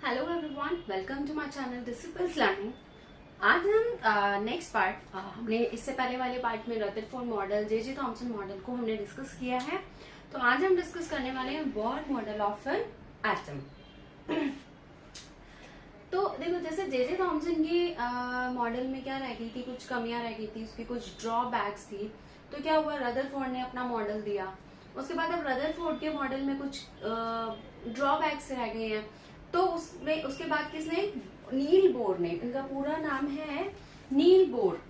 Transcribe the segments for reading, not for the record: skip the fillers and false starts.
Hello everyone, welcome to my channel disciples learning. आज हम next part हमने इससे पहले वाले पार्ट में Rutherford model, J Thomson model को हमने डिस्कस किया है। तो आज हम डिस्कस करने वाले हैं Bohr model of an atom. तो देखो, जैसे जे थॉमसन की मॉडल में क्या रह गई थी, कुछ कमियां रह गई थी, उसकी कुछ ड्रॉबैक्स थी। तो क्या हुआ, रदरफोर्ड ने अपना मॉडल दिया। उसके बाद अब रदरफोर्ड के मॉडल में कुछ ड्रॉबैक्स रह गए हैं। तो उसमें उसके बाद किसने, नील बोर ने, इनका पूरा नाम है नील बोर।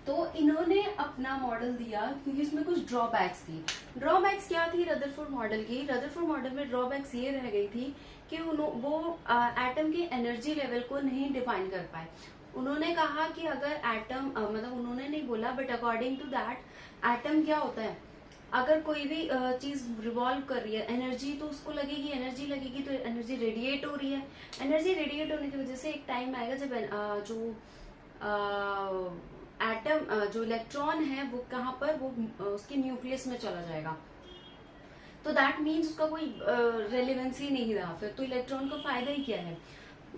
तो इन्होंने अपना मॉडल दिया क्योंकि इसमें कुछ ड्रॉबैक्स थी। ड्रॉबैक्स क्या थी रदरफोर्ड मॉडल की? रदरफोर्ड मॉडल में ड्रॉबैक्स ये रह गई थी कि वो एटम के एनर्जी लेवल को नहीं डिफाइन कर पाए। उन्होंने कहा कि अगर एटम मतलब उन्होंने नहीं बोला, but according to that atom क्या होता है, अगर कोई भी चीज रिवॉल्व कर रही है, एनर्जी तो उसको लगेगी, एनर्जी लगेगी तो एनर्जी रेडिएट हो रही है। एनर्जी रेडिएट होने की वजह से एक टाइम आएगा जब जो एटम जो इलेक्ट्रॉन है वो कहाँ पर, वो उसके न्यूक्लियस में चला जाएगा। तो दैट मीन्स उसका कोई रेलिवेंस ही नहीं रहा, फिर तो इलेक्ट्रॉन का फायदा ही क्या है।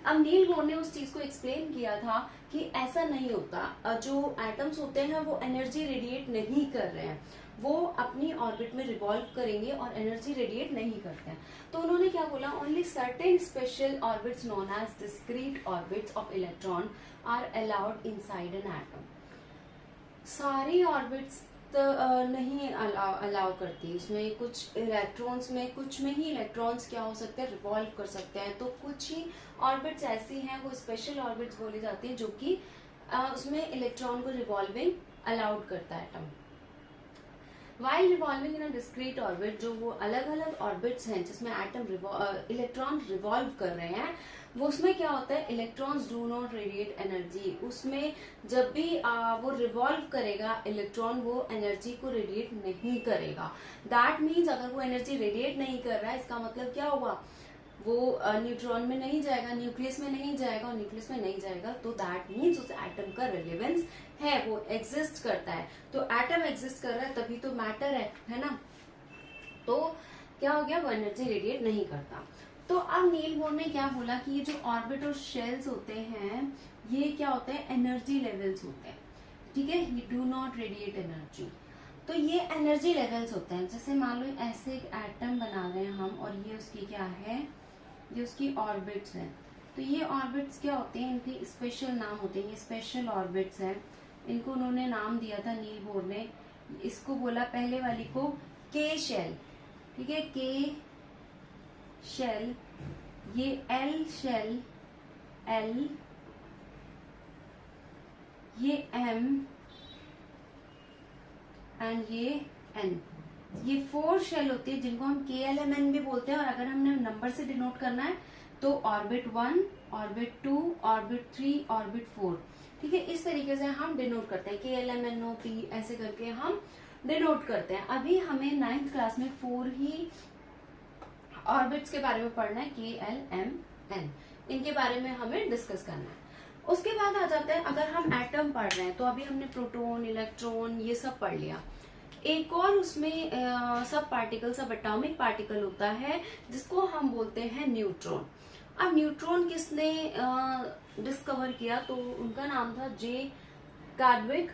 अब नील बोर ने उस चीज को एक्सप्लेन किया था कि ऐसा नहीं होता, जो एटम्स होते हैं वो एनर्जी रेडिएट नहीं कर रहे हैं, वो अपनी ऑर्बिट में रिवॉल्व करेंगे और एनर्जी रेडिएट नहीं करते हैं। तो उन्होंने क्या बोला, only certain special orbits known as discrete orbits of electron are allowed inside an atom. सारी ऑर्बिट्स तो नहीं अलाउ करती, उसमें कुछ इलेक्ट्रॉन्स में, कुछ में ही इलेक्ट्रॉन्स क्या हो सकते हैं, रिवॉल्व कर सकते हैं। तो कुछ ही ऑर्बिट्स ऐसी हैं, वो स्पेशल ऑर्बिट्स बोली जाती है, जो कि उसमें इलेक्ट्रॉन को रिवॉल्विंग अलाउड करता है atom. While revolving in a discrete orbit, जो वो अलग अलग ऑर्बिट्स हैं जिसमें एटम इलेक्ट्रॉन रिवॉल्व कर रहे हैं, वो उसमें क्या होता है, electrons do not radiate energy. उसमें जब भी वो रिवॉल्व करेगा इलेक्ट्रॉन, वो एनर्जी को रेडिएट नहीं करेगा। दैट मीन्स अगर वो एनर्जी रेडिएट नहीं कर रहा है, इसका मतलब क्या हुआ, वो न्यूट्रॉन में नहीं जाएगा, न्यूक्लियस में नहीं जाएगा, और न्यूक्लियस में नहीं जाएगा तो दैट मीन्स उस एटम का रेलेवेंस है, वो एग्जिस्ट करता है। तो एटम एग्जिस्ट कर रहा है तभी तो मैटर है ना। तो क्या हो गया, वो एनर्जी रेडिएट नहीं करता। तो अब नील बोर ने क्या बोला कि ये जो ऑर्बिट और शेल्स होते हैं, ये क्या होते हैं, एनर्जी लेवल्स होते हैं, ठीक है, ये डू नॉट रेडिएट एनर्जी। तो ये एनर्जी लेवल्स होते हैं। जैसे मान लो ऐसे एक एटम बना रहे हैं हम, और ये उसकी क्या है, ये उसकी ऑर्बिट्स हैं। तो ये ऑर्बिट्स क्या होते हैं, इनके स्पेशल नाम होते हैं, ये स्पेशल ऑर्बिट्स हैं। इनको उन्होंने नाम दिया था नील बोर ने। इसको बोला पहले वाली को के शेल, ठीक है, के शेल, ये एल शेल, एल, ये एम एंड ये एन। ये 4 शेल होती है जिनको हम KLMN भी बोलते हैं। और अगर हमने नंबर से डिनोट करना है तो ऑर्बिट 1, ऑर्बिट 2, ऑर्बिट 3, ऑर्बिट 4, ठीक है, इस तरीके से हम डिनोट करते हैं, KLMNOP ऐसे करके हम डिनोट करते हैं। अभी हमें 9th क्लास में 4 ही ऑर्बिट्स के बारे में पढ़ना है, KLMN, इनके बारे में हमें डिस्कस करना है। उसके बाद आ जाते हैं, अगर हम एटम पढ़ रहे हैं तो अभी हमने प्रोटॉन, इलेक्ट्रॉन ये सब पढ़ लिया। एक और उसमें सब पार्टिकल, सब एटॉमिक पार्टिकल होता है जिसको हम बोलते हैं न्यूट्रॉन। अब न्यूट्रॉन किसने डिस्कवर किया, तो उनका नाम था जे कैडविक।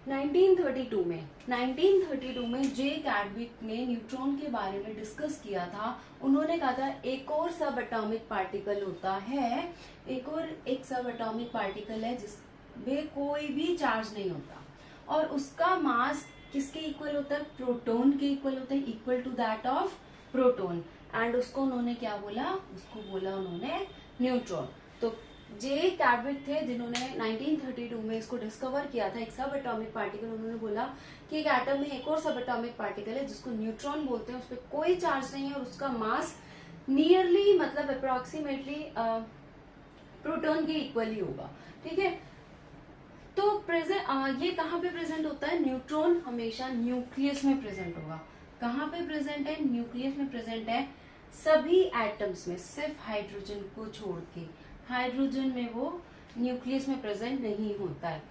1932 में जे कैडविक ने न्यूट्रॉन के बारे में डिस्कस किया था। उन्होंने कहा था एक और सब एटॉमिक पार्टिकल होता है, एक सब एटॉमिक पार्टिकल है जिसमें कोई भी चार्ज नहीं होता, और उसका मास किसके इक्वल होता है, प्रोटॉन के इक्वल होता है, equal to that of proton. And उसको उन्होंने क्या बोला, उसको बोला उन्होंने न्यूट्रॉन। तो जे कैडविक थे जिन्होंने 1932 में इसको डिस्कवर किया था, एक सब एटॉमिक पार्टिकल। उन्होंने बोला कि एक एटम में एक और सब एटॉमिक पार्टिकल है जिसको न्यूट्रॉन बोलते हैं, उस पर कोई चार्ज नहीं है और उसका मास नियरली, मतलब अप्रोक्सीमेटली प्रोटॉन के इक्वल ही होगा, ठीक है। तो प्रेजेंट ये कहाँ पे प्रेजेंट होता है, न्यूट्रॉन हमेशा न्यूक्लियस में प्रेजेंट होगा। कहाँ पे प्रेजेंट है, न्यूक्लियस में प्रेजेंट है, सभी एटम्स में, सिर्फ हाइड्रोजन को छोड़ के। हाइड्रोजन में वो न्यूक्लियस में प्रेजेंट नहीं होता है।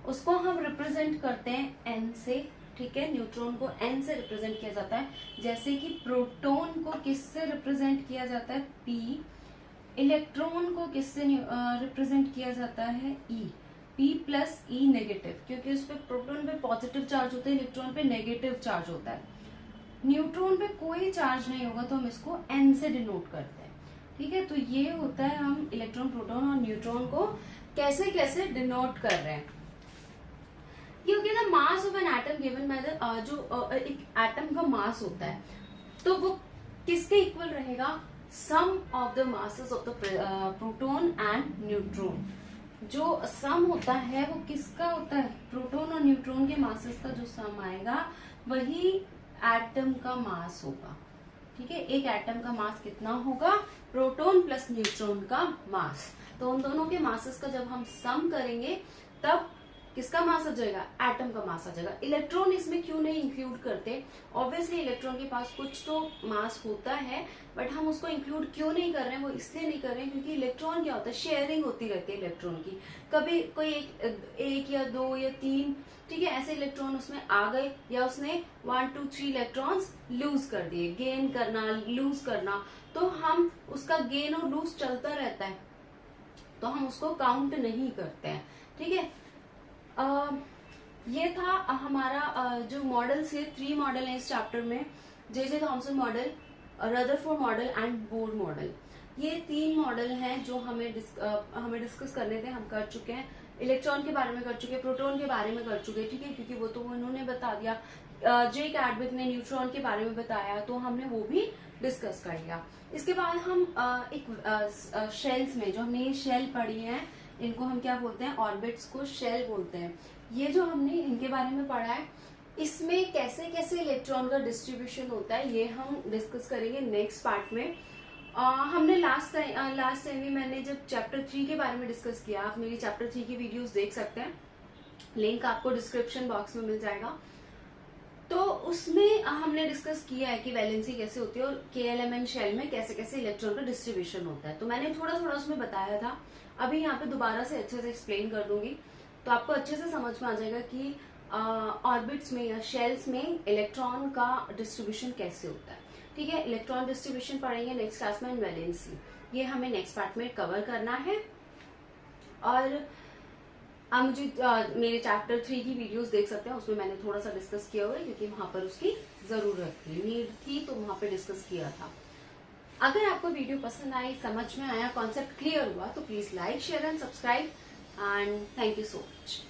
उसको हम रिप्रेजेंट करते हैं एन से, ठीक है, न्यूट्रॉन को एन से रिप्रेजेंट किया जाता है। जैसे कि प्रोटॉन को किससे रिप्रेजेंट किया जाता है, पी, इलेक्ट्रॉन को किससे रिप्रेजेंट किया जाता है? ई, P प्लस ई नेगेटिव, क्योंकि उस पे प्रोटॉन पे पॉजिटिव चार्ज होता है, इलेक्ट्रॉन पे नेगेटिव चार्ज होता है। न्यूट्रॉन पे कोई चार्ज नहीं होगा तो हम इसको N से डिनोट करते हैं। ठीक है, तो ये होता है हम इलेक्ट्रॉन, प्रोटॉन और न्यूट्रॉन को कैसे कैसे डिनोट कर रहे हैं। क्योंकि the mass of an atom given by the, जो एक एटम का मास होता है तो वो किसके इक्वल रहेगा? Sum of the masses of the proton and neutron. जो सम होता है वो किसका होता है? प्रोटॉन और न्यूट्रॉन के मासेस का जो सम आएगा वही एटम का मास होगा। ठीक है, एक एटम का मास कितना होगा? प्रोटॉन प्लस न्यूट्रॉन का मास। तो उन दोनों के मासेस का जब हम सम करेंगे तब किसका मास आ जाएगा? एटम का मास आ जाएगा। इलेक्ट्रॉन इसमें क्यों नहीं इंक्लूड करते? ऑब्वियसली इलेक्ट्रॉन के पास कुछ तो मास होता है, बट हम उसको इंक्लूड क्यों नहीं कर रहे हैं? वो इसलिए नहीं कर रहे हैं क्योंकि इलेक्ट्रॉन क्या होता है, शेयरिंग होती रहती है इलेक्ट्रॉन की। कभी कोई एक या दो या तीन, ठीक है, ऐसे इलेक्ट्रॉन उसमें आ गए या उसने 1 2 3 इलेक्ट्रॉन्स लूज कर दिए। गेन करना, लूज करना, तो हम उसका गेन और लूज चलता रहता है, तो हम उसको काउंट नहीं करते हैं। ठीक है, ये था हमारा जो मॉडल्स है, 3 मॉडल है इस चैप्टर में, J Thomson model, Rutherford model and Bohr model. ये 3 मॉडल हैं जो हमें डिस्कस करने थे। हम कर चुके हैं, इलेक्ट्रॉन के बारे में कर चुके हैं, प्रोटॉन के बारे में कर चुके हैं। ठीक है, क्योंकि वो तो उन्होंने बता दिया। जे कैडविक ने न्यूट्रॉन के बारे में बताया तो हमने वो भी डिस्कस कर लिया। इसके बाद हम एक शेल्स में, जो हमने ये शेल पढ़ी है, इनको हम क्या बोलते हैं? ऑर्बिट्स को शेल बोलते हैं। ये जो हमने इनके बारे में पढ़ा है, इसमें कैसे कैसे इलेक्ट्रॉन का डिस्ट्रीब्यूशन होता है ये हम डिस्कस करेंगे नेक्स्ट पार्ट में। हमने लास्ट टाइम भी मैंने जब चैप्टर 3 के बारे में डिस्कस किया, आप मेरी चैप्टर 3 की वीडियोस देख सकते हैं, लिंक आपको डिस्क्रिप्शन बॉक्स में मिल जाएगा। तो उसमें हमने डिस्कस किया है कि वैलेंसी कैसे होती है और KLMN शेल में कैसे कैसे इलेक्ट्रॉन का डिस्ट्रीब्यूशन होता है। तो मैंने थोड़ा थोड़ा उसमें बताया था, अभी यहाँ पे दोबारा से अच्छे से एक्सप्लेन कर दूंगी तो आपको अच्छे से समझ में आ जाएगा कि ऑर्बिट्स में या शेल्स में इलेक्ट्रॉन का डिस्ट्रीब्यूशन कैसे होता है। ठीक है, इलेक्ट्रॉन डिस्ट्रीब्यूशन पढ़ेंगे नेक्स्ट क्लास में, वैलेंसी, ये हमें नेक्स्ट पार्ट में कवर करना है। और आप मुझे मेरे चैप्टर 3 की वीडियोस देख सकते हैं, उसमें मैंने थोड़ा सा डिस्कस किया हुआ है क्योंकि वहां पर उसकी जरूरत थी, नीड थी, तो वहां पे डिस्कस किया था। अगर आपको वीडियो पसंद आई, समझ में आया, कॉन्सेप्ट क्लियर हुआ, तो please like, share and subscribe, and thank you so much.